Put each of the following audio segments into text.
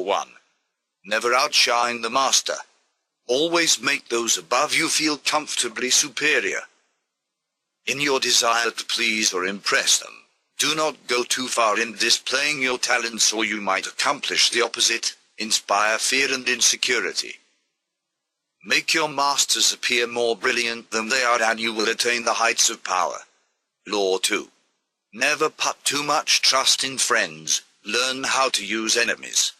Law 1. Never outshine the master. Always make those above you feel comfortably superior. In your desire to please or impress them, do not go too far in displaying your talents, or you might accomplish the opposite, inspire fear and insecurity. Make your masters appear more brilliant than they are, and you will attain the heights of power. Law 2. Never put too much trust in friends. Learn how to use enemies.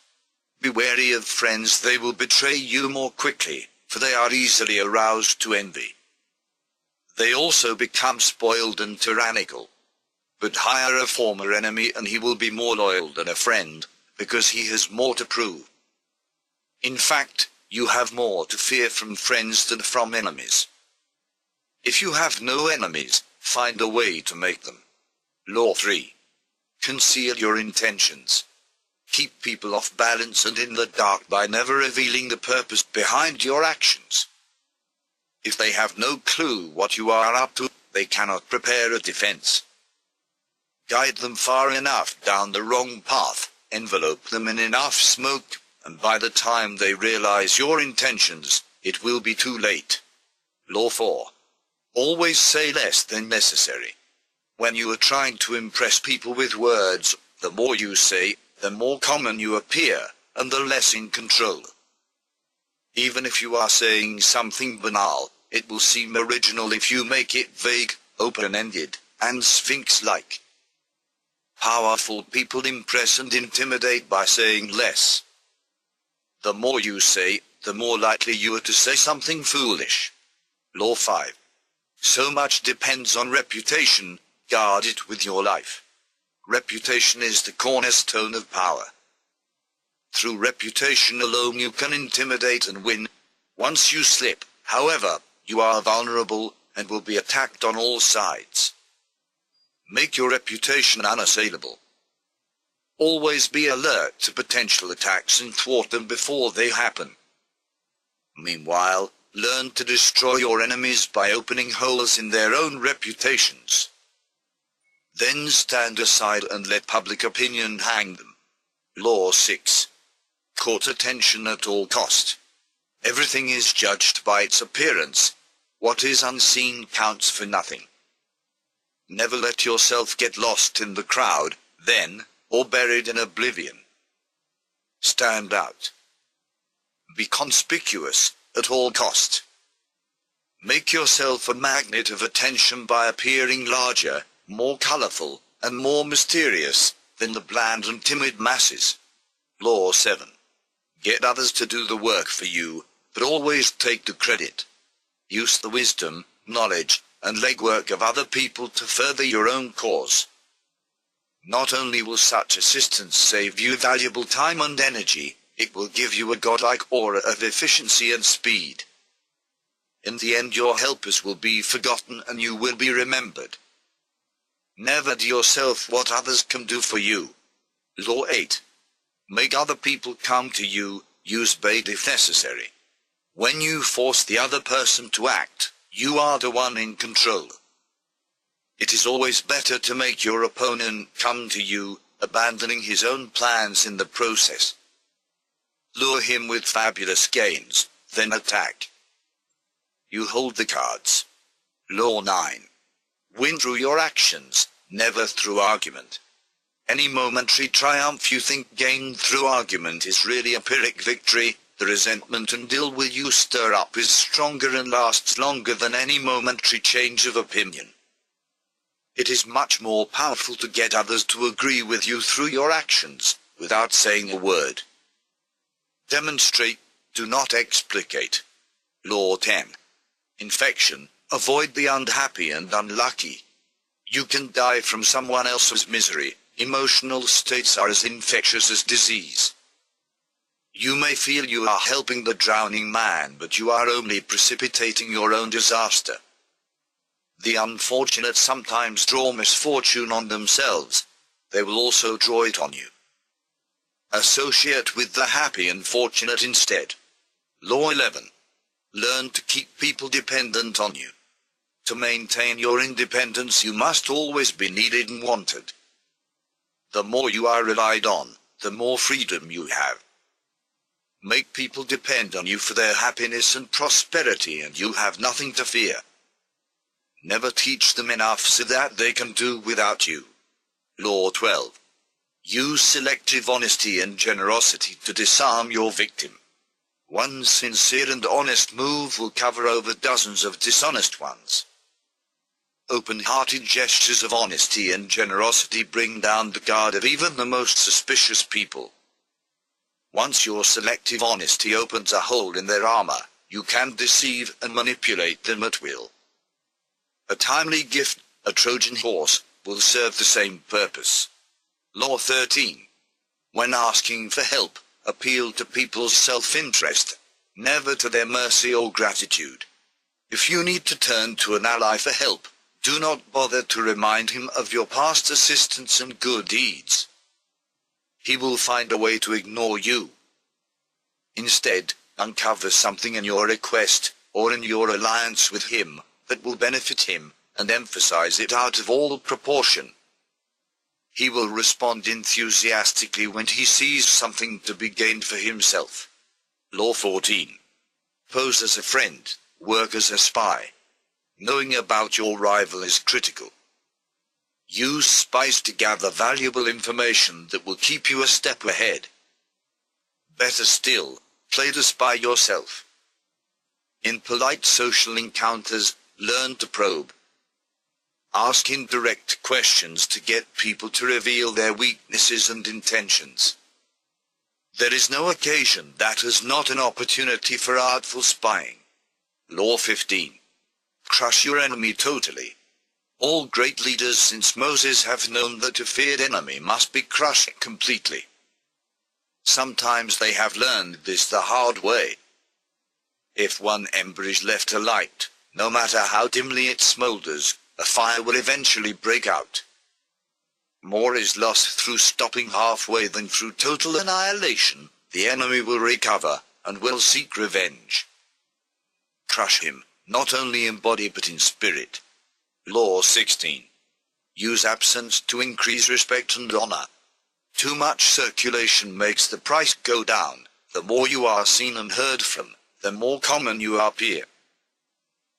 Be wary of friends, they will betray you more quickly, for they are easily aroused to envy. They also become spoiled and tyrannical. But hire a former enemy and he will be more loyal than a friend, because he has more to prove. In fact, you have more to fear from friends than from enemies. If you have no enemies, find a way to make them. Law 3. Conceal your intentions. Keep people off balance and in the dark by never revealing the purpose behind your actions. If they have no clue what you are up to, they cannot prepare a defense. Guide them far enough down the wrong path, envelope them in enough smoke, and by the time they realize your intentions, it will be too late. Law 4. Always say less than necessary. When you are trying to impress people with words, the more you say, the more common you appear, and the less in control. Even if you are saying something banal, it will seem original if you make it vague, open-ended, and sphinx-like. Powerful people impress and intimidate by saying less. The more you say, the more likely you are to say something foolish. Law 5. So much depends on reputation, guard it with your life. Reputation is the cornerstone of power. Through reputation alone you can intimidate and win. Once you slip, however, you are vulnerable, and will be attacked on all sides. Make your reputation unassailable. Always be alert to potential attacks and thwart them before they happen. Meanwhile, learn to destroy your enemies by opening holes in their own reputations. Then stand aside and let public opinion hang them. Law 6. Court attention at all cost. Everything is judged by its appearance. What is unseen counts for nothing. Never let yourself get lost in the crowd, then, or buried in oblivion. Stand out. Be conspicuous, at all cost. Make yourself a magnet of attention by appearing larger, more colorful, and more mysterious than the bland and timid masses. Law 7. Get others to do the work for you, but always take the credit. Use the wisdom, knowledge, and legwork of other people to further your own cause. Not only will such assistance save you valuable time and energy, it will give you a godlike aura of efficiency and speed. In the end, your helpers will be forgotten and you will be remembered. Never do yourself what others can do for you. Law 8. Make other people come to you, use bait if necessary. When you force the other person to act, you are the one in control. It is always better to make your opponent come to you, abandoning his own plans in the process. Lure him with fabulous gains, then attack. You hold the cards. Law 9. Win through your actions, never through argument. Any momentary triumph you think gained through argument is really a Pyrrhic victory. The resentment and ill will you stir up is stronger and lasts longer than any momentary change of opinion. It is much more powerful to get others to agree with you through your actions, without saying a word. Demonstrate, do not explicate. Law 10. Infection. Avoid the unhappy and unlucky. You can die from someone else's misery. Emotional states are as infectious as disease. You may feel you are helping the drowning man, but you are only precipitating your own disaster. The unfortunate sometimes draw misfortune on themselves. They will also draw it on you. Associate with the happy and fortunate instead. Law 11. Learn to keep people dependent on you. To maintain your independence, you must always be needed and wanted. The more you are relied on, the more freedom you have. Make people depend on you for their happiness and prosperity, and you have nothing to fear. Never teach them enough so that they can do without you. Law 12. Use selective honesty and generosity to disarm your victim. One sincere and honest move will cover over dozens of dishonest ones. Open-hearted gestures of honesty and generosity bring down the guard of even the most suspicious people. Once your selective honesty opens a hole in their armor, you can deceive and manipulate them at will. A timely gift, a Trojan horse, will serve the same purpose. Law 13. When asking for help, appeal to people's self-interest, never to their mercy or gratitude. If you need to turn to an ally for help, do not bother to remind him of your past assistance and good deeds. He will find a way to ignore you. Instead, uncover something in your request, or in your alliance with him, that will benefit him, and emphasize it out of all proportion. He will respond enthusiastically when he sees something to be gained for himself. Law 14. Pose as a friend, work as a spy. Knowing about your rival is critical. Use spies to gather valuable information that will keep you a step ahead. Better still, play the spy yourself. In polite social encounters, learn to probe. Ask indirect questions to get people to reveal their weaknesses and intentions. There is no occasion that is not an opportunity for artful spying. Law 15. Crush your enemy totally. All great leaders since Moses have known that a feared enemy must be crushed completely. Sometimes they have learned this the hard way. If one ember is left alight, no matter how dimly it smolders, a fire will eventually break out. More is lost through stopping halfway than through total annihilation. The enemy will recover, and will seek revenge. Crush him, not only in body but in spirit. Law 16. Use absence to increase respect and honor. Too much circulation makes the price go down. The more you are seen and heard from, the more common you appear.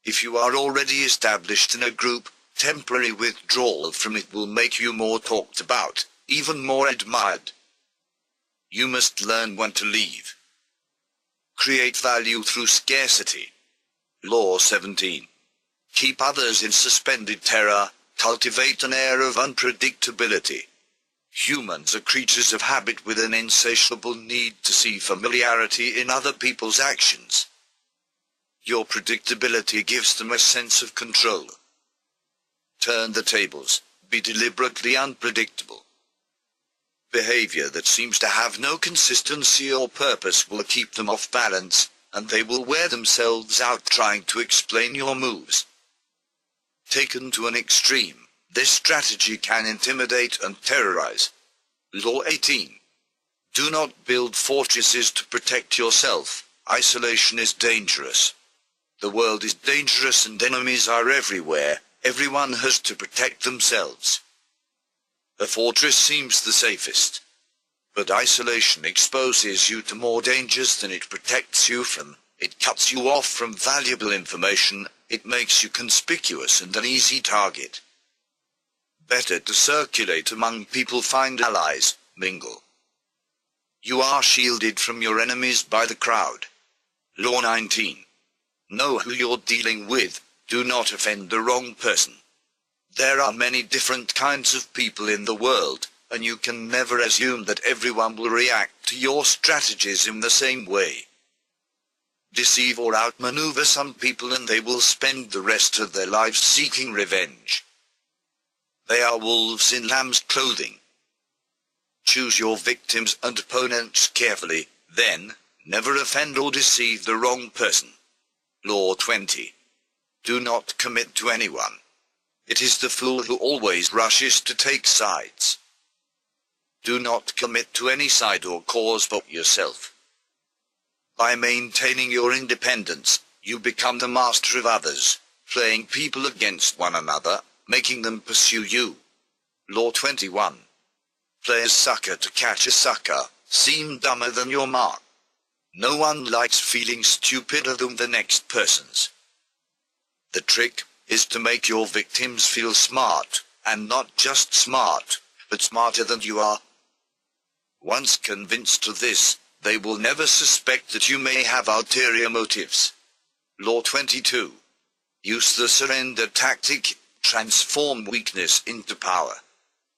If you are already established in a group, temporary withdrawal from it will make you more talked about, even more admired. You must learn when to leave. Create value through scarcity. Law 17. Keep others in suspended terror, cultivate an air of unpredictability. Humans are creatures of habit with an insatiable need to see familiarity in other people's actions. Your predictability gives them a sense of control. Turn the tables, be deliberately unpredictable. Behavior that seems to have no consistency or purpose will keep them off balance, and they will wear themselves out trying to explain your moves. Taken to an extreme, this strategy can intimidate and terrorize. Law 18. Do not build fortresses to protect yourself. Isolation is dangerous. The world is dangerous and enemies are everywhere. Everyone has to protect themselves. A fortress seems the safest. But isolation exposes you to more dangers than it protects you from. It cuts you off from valuable information. It makes you conspicuous and an easy target. Better to circulate among people, find allies, mingle. You are shielded from your enemies by the crowd. Law 19. Know who you're dealing with. Do not offend the wrong person. There are many different kinds of people in the world, and you can never assume that everyone will react to your strategies in the same way. Deceive or outmaneuver some people and they will spend the rest of their lives seeking revenge. They are wolves in lamb's clothing. Choose your victims and opponents carefully, then, never offend or deceive the wrong person. Law 20. Do not commit to anyone. It is the fool who always rushes to take sides. Do not commit to any side or cause but yourself. By maintaining your independence, you become the master of others, playing people against one another, making them pursue you. Law 21. Play a sucker to catch a sucker. Seem dumber than your mark. No one likes feeling stupider than the next person's. The trick is to make your victims feel smart, and not just smart, but smarter than you are. Once convinced of this, they will never suspect that you may have ulterior motives. Law 22. Use the surrender tactic. Transform weakness into power.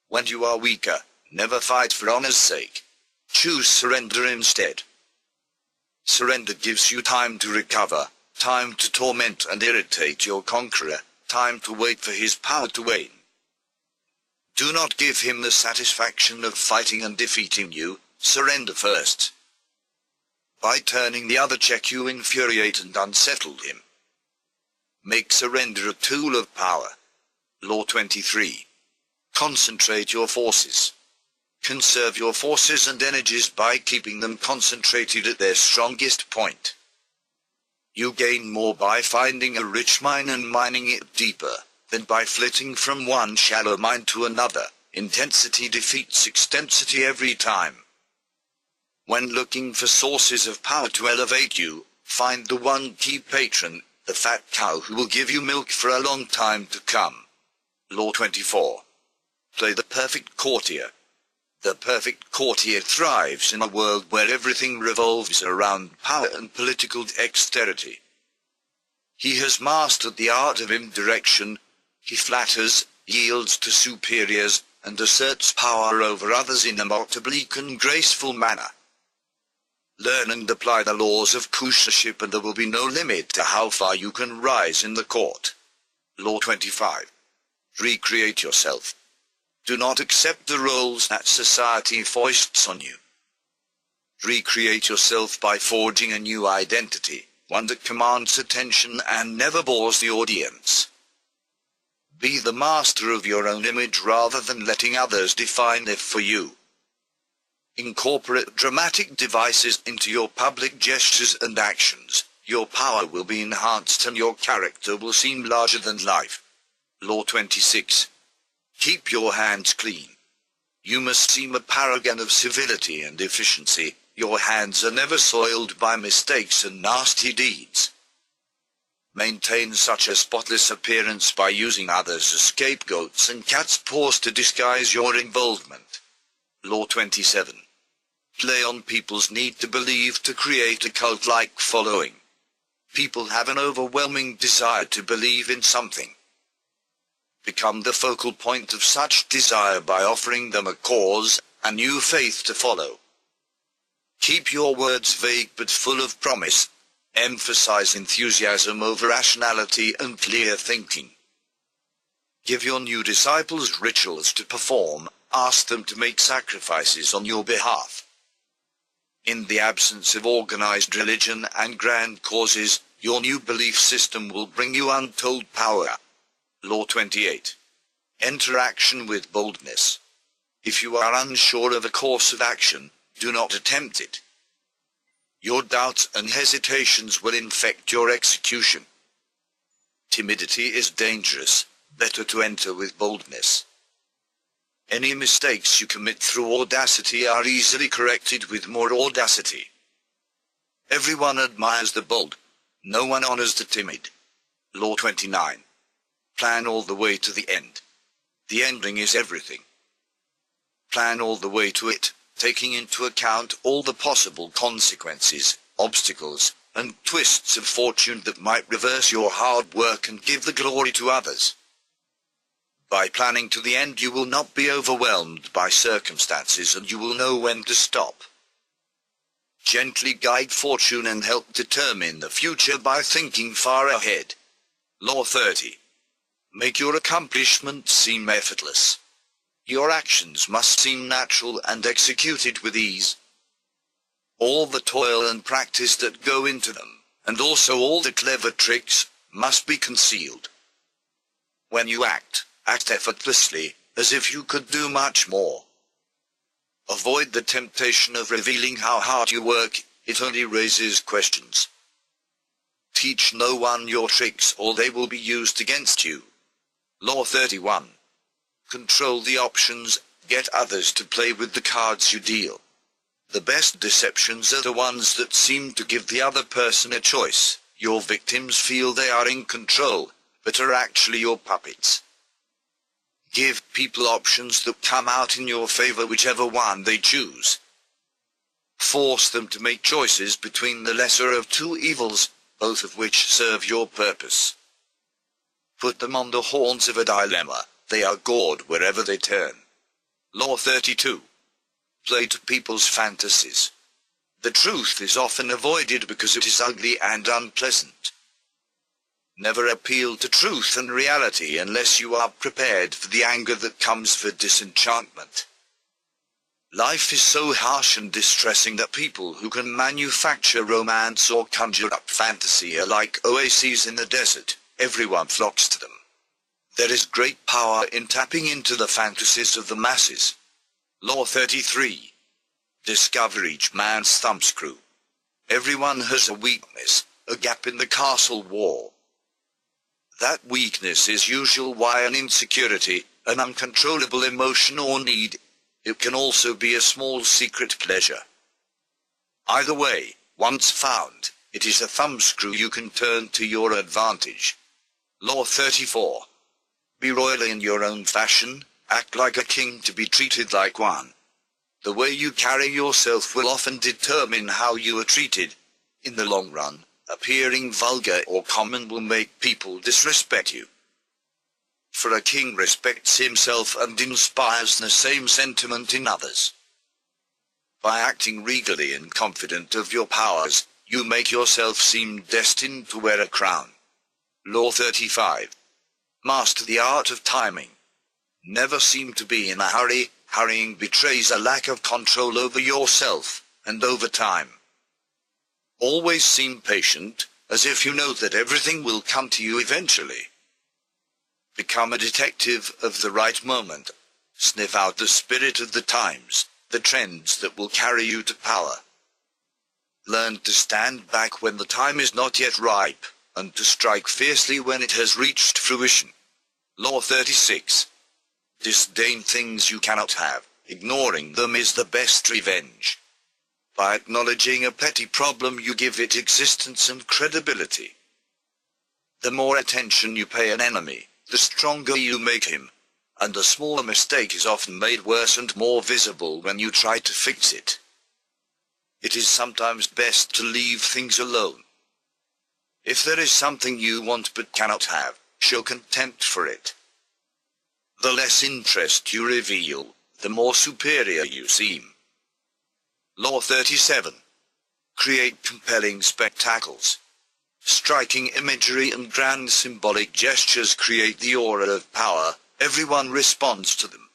When you are weaker, never fight for honor's sake. Choose surrender instead. Surrender gives you time to recover, time to torment and irritate your conqueror, time to wait for his power to wane. Do not give him the satisfaction of fighting and defeating you. Surrender first. By turning the other cheek you infuriate and unsettle him. Make surrender a tool of power. Law 23. Concentrate your forces. Conserve your forces and energies by keeping them concentrated at their strongest point. You gain more by finding a rich mine and mining it deeper, than by flitting from one shallow mine to another. Intensity defeats extensity every time. When looking for sources of power to elevate you, find the one key patron, the fat cow who will give you milk for a long time to come. Law 24. Play the perfect courtier. The perfect courtier thrives in a world where everything revolves around power and political dexterity. He has mastered the art of indirection. He flatters, yields to superiors, and asserts power over others in a most oblique and graceful manner. Learn and apply the laws of courtiership and there will be no limit to how far you can rise in the court. Law 25. Recreate yourself. Do not accept the roles that society foists on you. Recreate yourself by forging a new identity, one that commands attention and never bores the audience. Be the master of your own image rather than letting others define it for you. Incorporate dramatic devices into your public gestures and actions. Your power will be enhanced and your character will seem larger than life. Law 26. Keep your hands clean. You must seem a paragon of civility and efficiency. Your hands are never soiled by mistakes and nasty deeds. Maintain such a spotless appearance by using others as scapegoats and cat's paws to disguise your involvement. Law 27. Play on people's need to believe to create a cult-like following. People have an overwhelming desire to believe in something. Become the focal point of such desire by offering them a cause, a new faith to follow. Keep your words vague but full of promise. Emphasize enthusiasm over rationality and clear thinking. Give your new disciples rituals to perform. Ask them to make sacrifices on your behalf. In the absence of organized religion and grand causes, your new belief system will bring you untold power. Law 28. Enter action with boldness. If you are unsure of a course of action, do not attempt it. Your doubts and hesitations will infect your execution. Timidity is dangerous. Better to enter with boldness. Any mistakes you commit through audacity are easily corrected with more audacity. Everyone admires the bold. No one honors the timid. Law 29. Plan all the way to the end. The ending is everything. Plan all the way to it, taking into account all the possible consequences, obstacles, and twists of fortune that might reverse your hard work and give the glory to others. By planning to the end you will not be overwhelmed by circumstances and you will know when to stop. Gently guide fortune and help determine the future by thinking far ahead. Law 30. Make your accomplishments seem effortless. Your actions must seem natural and executed with ease. All the toil and practice that go into them, and also all the clever tricks, must be concealed. When you act effortlessly, as if you could do much more. Avoid the temptation of revealing how hard you work, it only raises questions. Teach no one your tricks or they will be used against you. Law 31. Control the options, get others to play with the cards you deal. The best deceptions are the ones that seem to give the other person a choice. Your victims feel they are in control, but are actually your puppets. Give people options that come out in your favor, whichever one they choose. Force them to make choices between the lesser of two evils, both of which serve your purpose. Put them on the horns of a dilemma, they are gored wherever they turn. Law 32. Play to people's fantasies. The truth is often avoided because it is ugly and unpleasant. Never appeal to truth and reality unless you are prepared for the anger that comes for disenchantment. Life is so harsh and distressing that people who can manufacture romance or conjure up fantasy are like oases in the desert. Everyone flocks to them. There is great power in tapping into the fantasies of the masses. Law 33. Discover each man's thumbscrew. Everyone has a weakness, a gap in the castle wall. That weakness is usually an insecurity, an uncontrollable emotion or need. It can also be a small secret pleasure. Either way, once found, it is a thumbscrew you can turn to your advantage. Law 34. Be royal in your own fashion, act like a king to be treated like one. The way you carry yourself will often determine how you are treated. In the long run, appearing vulgar or common will make people disrespect you. For a king respects himself and inspires the same sentiment in others. By acting regally and confident of your powers, you make yourself seem destined to wear a crown. Law 35. Master the art of timing. Never seem to be in a hurry. Hurrying betrays a lack of control over yourself, and over time. Always seem patient, as if you know that everything will come to you eventually. Become a detective of the right moment. Sniff out the spirit of the times, the trends that will carry you to power. Learn to stand back when the time is not yet ripe, and to strike fiercely when it has reached fruition. Law 36. Disdain things you cannot have. Ignoring them is the best revenge. By acknowledging a petty problem, you give it existence and credibility. The more attention you pay an enemy, the stronger you make him, and a smaller mistake is often made worse and more visible when you try to fix it. It is sometimes best to leave things alone. If there is something you want but cannot have, show contempt for it. The less interest you reveal, the more superior you seem. Law 37. Create compelling spectacles. Striking imagery and grand symbolic gestures create the aura of power. Everyone responds to them.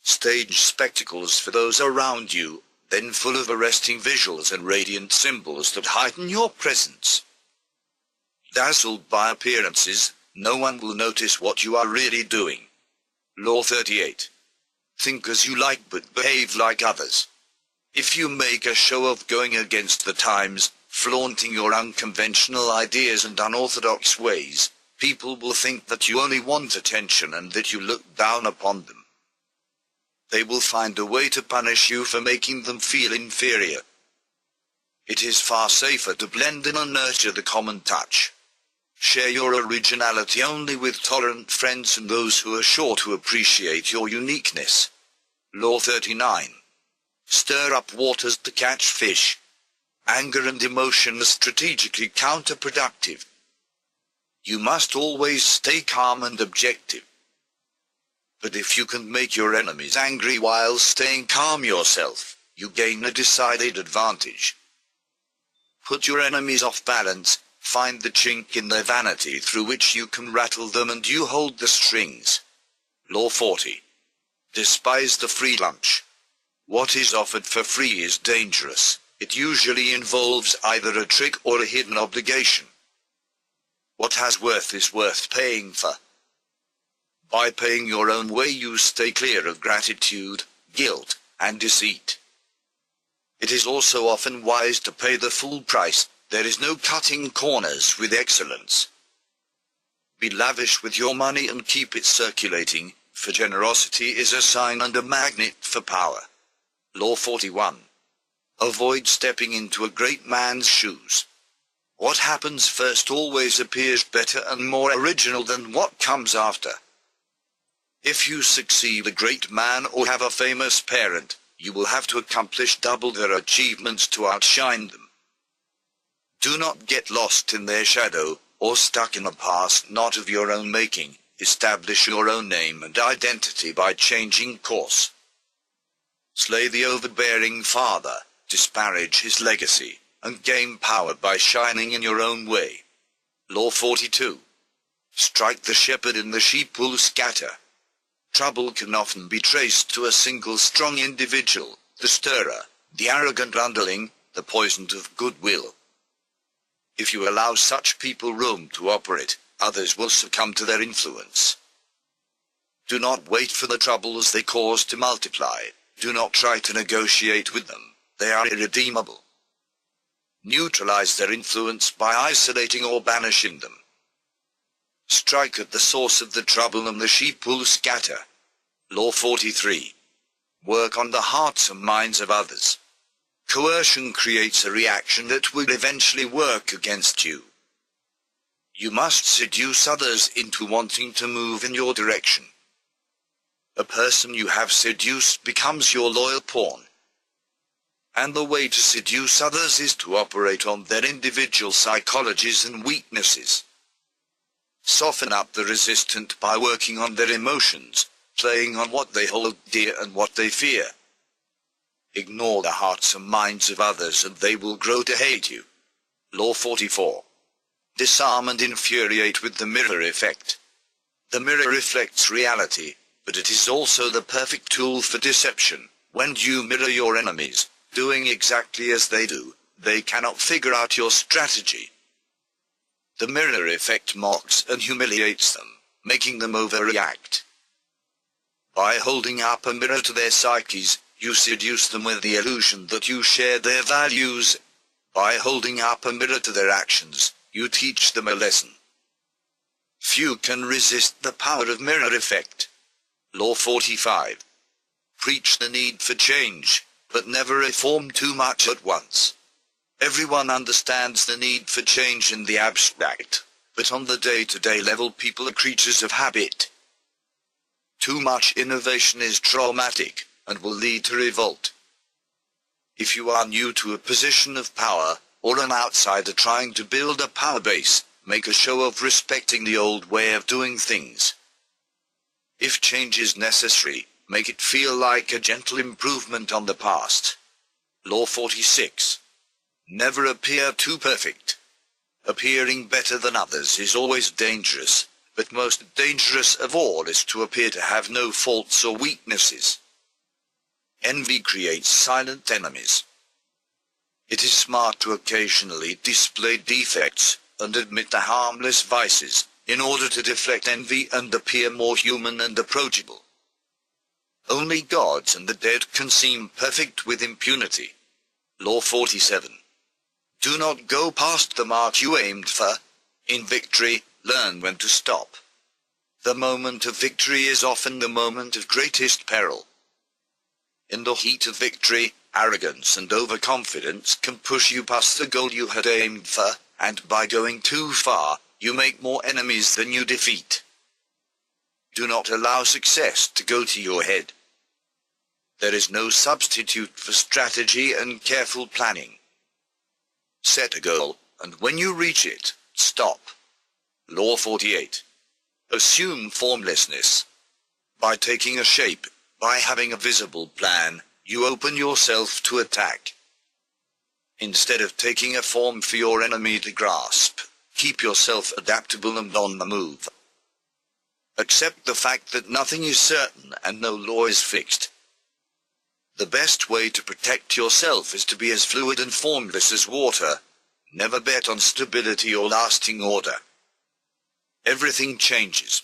Stage spectacles for those around you, then full of arresting visuals and radiant symbols that heighten your presence. Dazzled by appearances, no one will notice what you are really doing. Law 38. Think as you like but behave like others. If you make a show of going against the times, flaunting your unconventional ideas and unorthodox ways, people will think that you only want attention and that you look down upon them. They will find a way to punish you for making them feel inferior. It is far safer to blend in and nurture the common touch. Share your originality only with tolerant friends and those who are sure to appreciate your uniqueness. Law 39. Stir up waters to catch fish. Anger and emotion are strategically counterproductive. You must always stay calm and objective. But if you can make your enemies angry while staying calm yourself, you gain a decided advantage. Put your enemies off balance. Find the chink in their vanity through which you can rattle them and you hold the strings. Law 40. Despise the free lunch. What is offered for free is dangerous. It usually involves either a trick or a hidden obligation. What has worth is worth paying for. By paying your own way you stay clear of gratitude, guilt, and deceit. It is also often wise to pay the full price. There is no cutting corners with excellence. Be lavish with your money and keep it circulating, for generosity is a sign and a magnet for power. Law 41. Avoid stepping into a great man's shoes. What happens first always appears better and more original than what comes after. If you succeed a great man or have a famous parent, you will have to accomplish double their achievements to outshine them. Do not get lost in their shadow, or stuck in a past not of your own making. Establish your own name and identity by changing course. Slay the overbearing father, disparage his legacy, and gain power by shining in your own way. Law 42. Strike the shepherd and the sheep will scatter. Trouble can often be traced to a single strong individual, the stirrer, the arrogant underling, the poison of goodwill. If you allow such people room to operate, others will succumb to their influence. Do not wait for the troubles they cause to multiply. Do not try to negotiate with them. They are irredeemable. Neutralize their influence by isolating or banishing them. Strike at the source of the trouble and the sheep will scatter. Law 43. Work on the hearts and minds of others. Coercion creates a reaction that will eventually work against you. You must seduce others into wanting to move in your direction. A person you have seduced becomes your loyal pawn. And the way to seduce others is to operate on their individual psychologies and weaknesses. Soften up the resistant by working on their emotions, playing on what they hold dear and what they fear. Ignore the hearts and minds of others and they will grow to hate you. Law 44. Disarm and infuriate with the mirror effect. The mirror reflects reality, but it is also the perfect tool for deception. When you mirror your enemies, doing exactly as they do, they cannot figure out your strategy. The mirror effect mocks and humiliates them, making them overreact. By holding up a mirror to their psyches, you seduce them with the illusion that you share their values. By holding up a mirror to their actions, you teach them a lesson. Few can resist the power of mirror effect. Law 45. Preach the need for change, but never reform too much at once. Everyone understands the need for change in the abstract, but on the day-to-day level people are creatures of habit. Too much innovation is traumatic, and will lead to revolt. If you are new to a position of power, or an outsider trying to build a power base, make a show of respecting the old way of doing things. If change is necessary, make it feel like a gentle improvement on the past. Law 46. Never appear too perfect. Appearing better than others is always dangerous, but most dangerous of all is to appear to have no faults or weaknesses. Envy creates silent enemies. It is smart to occasionally display defects, and admit the harmless vices, in order to deflect envy and appear more human and approachable. Only gods and the dead can seem perfect with impunity. Law 47. Do not go past the mark you aimed for. In victory, learn when to stop. The moment of victory is often the moment of greatest peril. In the heat of victory, arrogance and overconfidence can push you past the goal you had aimed for, and by going too far, you make more enemies than you defeat. Do not allow success to go to your head. There is no substitute for strategy and careful planning. Set a goal, and when you reach it, stop. Law 48. Assume formlessness. By taking a shape, by having a visible plan, you open yourself to attack. Instead of taking a form for your enemy to grasp, keep yourself adaptable and on the move. Accept the fact that nothing is certain and no law is fixed. The best way to protect yourself is to be as fluid and formless as water. Never bet on stability or lasting order. Everything changes.